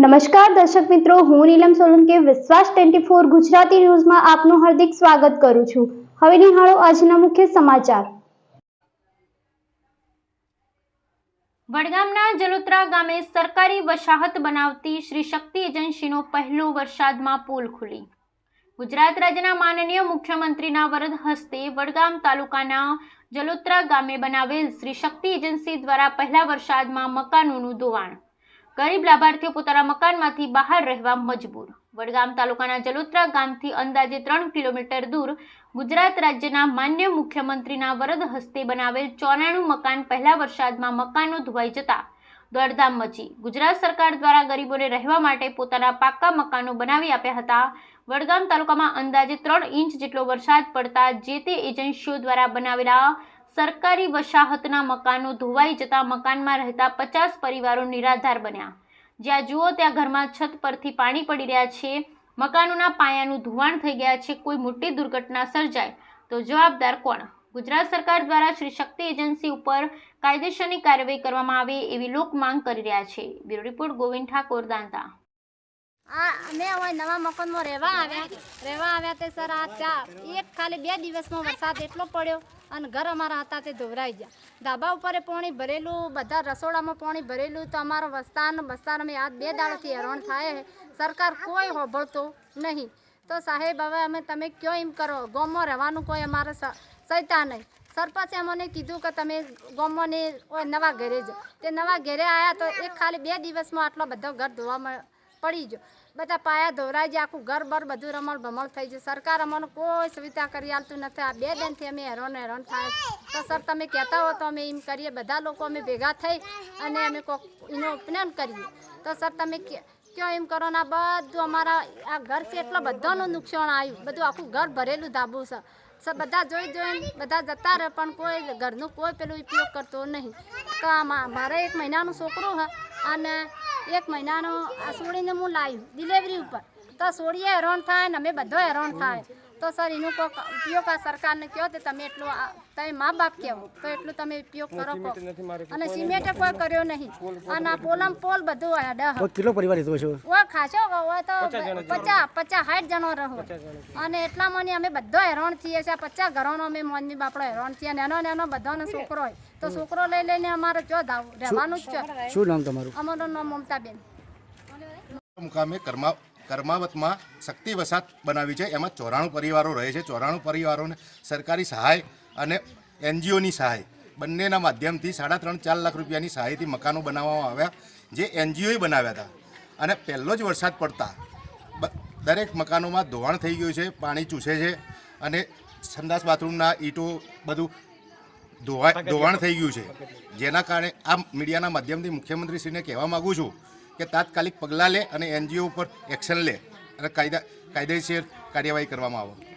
નમસ્કાર દર્શક મિત્રો, હું નીલમ સોલંકી વિશ્વાસ 24 ગુજરાતી ન્યૂઝમાં આપનું હાર્દિક સ્વાગત કરું છું। હવે નિહાળો આજના મુખ્ય સમાચાર। વડગામના જલોત્રા ગામે સરકારી વસાહત બનાવતી શ્રી શક્તિ એજન્સીનો પહેલો વરસાદમાં પુલ ખુલી। ગુજરાત રાજ્યના માનનીય મુખ્યમંત્રીના વરદ હસ્તે વડગામ તાલુકાના જલોત્રા ગામે બનાવેલ શ્રી શક્તિ એજન્સી દ્વારા પહેલા વરસાદમાં મકાનોનું ધોવાણ। ગરીબ લાભાર્થીઓ પોતાના મકાનમાંથી બહાર રહેવા મજબૂર। વડગામ તાલુકાના જલોત્રા ગામથી અંદાજે 3 કિલોમીટર દૂર ગુજરાત રાજ્યના માન્ય મુખ્યમંત્રીના વરદ હસ્તે બનાવેલ 94 મકાન પહેલા વરસાદમાં મકાનો ધોવાઈ જતા દોડધામ મચી। ગુજરાત સરકાર દ્વારા ગરીબોને રહેવા માટે પોતાના પાકા મકાનો બનાવી આપ્યા હતા। વડગામ તાલુકામાં અંદાજે 3 ઇંચ જેટલો વરસાદ પડતા જે તે એજન્સીઓ દ્વારા બનાવેલા સરકારી વસાહતના મકાનો ધોવાઈ જતા મકાનમાં રહેતા 50 પરિવારો નિરાધાર બન્યા। જ્યાં જુઓ ત્યાં ઘરમાં છત પરથી પાણી પડી રહ્યા છે, મકાનોના પાયાનું ધોવાણ થઈ ગયા છે। કોઈ મોટી દુર્ઘટના સર્જાય તો જવાબદાર કોણ? ગુજરાત સરકાર દ્વારા શ્રી શક્તિ એજન્સી ઉપર કાયદેસરની કાર્યવાહી કરવામાં આવે એવી લોક માંગ કરી રહ્યા છે। Bureau report Govind Thakor Danta. અમે હવે નવા મકાનમાં રહેવા આવ્યા તે સર આ ખાલી 2 દિવસમાં વરસાદ એટલો પડ્યો અને ઘર અમારા હતા તે ધોવરાઈ ગયા। ધાબા ઉપર પાણી ભરેલું, બધા રસોડામાં પાણી ભરેલું, તો અમારો બસ્તાર અમે આ 2 દાડાથી હેરાન થાય। સરકાર કોઈ હોભળતો નહીં। તો સાહેબ હવે અમે તમે કયો એમ કરો, ગામમાં રહેવાનું કોઈ અમારે સહિતા નહીં। સરપંચે અમને કીધું કે તમે ગામમાં નવા ઘરે જાઓ। તે નવા ઘરે આવ્યા તો ખાલી 2 દિવસમાં આટલો બધો ઘર ધોવામાં પડી ગયો। બધા પાયા ધોરાઈ જાય, આખું ઘર બર બધું રમણ ભમણ થઈ જાય। સરકાર અમને કોઈ સુવિધા કરી આપતું નથી। આ 2 દિનથી અમે હેરાન થાય। તો સર તમે કહેતા હો તો અમે એમ કરીએ, બધા લોકો અમે ભેગા થઈ અને અમે એનો ઉપનયન કરીએ। તો સર તમે કયો એમ કરો ને, બધું અમારા આ ઘર છે એટલો બધાનું નુકસાન આવ્યું। બધું આખું ઘર ભરેલું ધાબું છે। બધા જોઈને બધા જતા રહે પણ કોઈ ઘરનું કોઈ પેલું ઉપયોગ કરતો નહીં। તો મારે 1 મહિનાનું છોકરું છે અને 1 મહિનાનો આ સોડીને હું લાવ્યું ડિલિવરી ઉપર। તો સોડીએ હેરાન થાય ને અમે બધો હેરાન થાય। તો સર એનો કોઈ ઉપયોગ આ સરકારને કહો તો તમે એટલું તમે મા બાપ કહેવો તો એટલું તમે ઉપયોગ કરો કહો। અને સિમેન્ટ કોઈ કર્યો નહીં અને આ પોલ બધું કેટલો પરિવાર હતો છો? ખાસો હોય તો 50-60 જણો રહો અને એટલામાં અમે બધો હેરાન છીએ। 50 ઘરોનો અમે મમ્મી બાપડો હેરાન છીએ। નાનો બધાનો છોકરો હોય તો છોકરો લઈને અમારે જો રહેવાનું જ છે। શું નામ તમારું? અમારું નામ મમતાબેન। મુકામે કર્માવતમાં શક્તિ વસાહત બનાવી છે। એમાં 94 પરિવારો રહે છે। 94 પરિવારોને સરકારી સહાય અને એનજીઓની સહાય બંનેના માધ્યમથી 3.5-4 લાખ રૂપિયાની સહાયથી મકાનો બનાવવામાં આવ્યા, જે એનજીઓએ બનાવ્યા હતા। અને પહેલો જ વરસાદ પડતા દરેક મકાનોમાં ધોવાણ થઈ ગયું છે, પાણી ચૂસે છે અને સંડાસ બાથરૂમના ઈંટો બધું ધોવાણ થઈ ગયું છે। જેના કારણે આ મીડિયાના માધ્યમથી મુખ્યમંત્રીશ્રીને કહેવા માગું છું કે તાત્કાલિક પગલાં લે અને એનજીઓ ઉપર એક્શન લે અને કાયદેસર કાર્યવાહી કરવામાં આવે।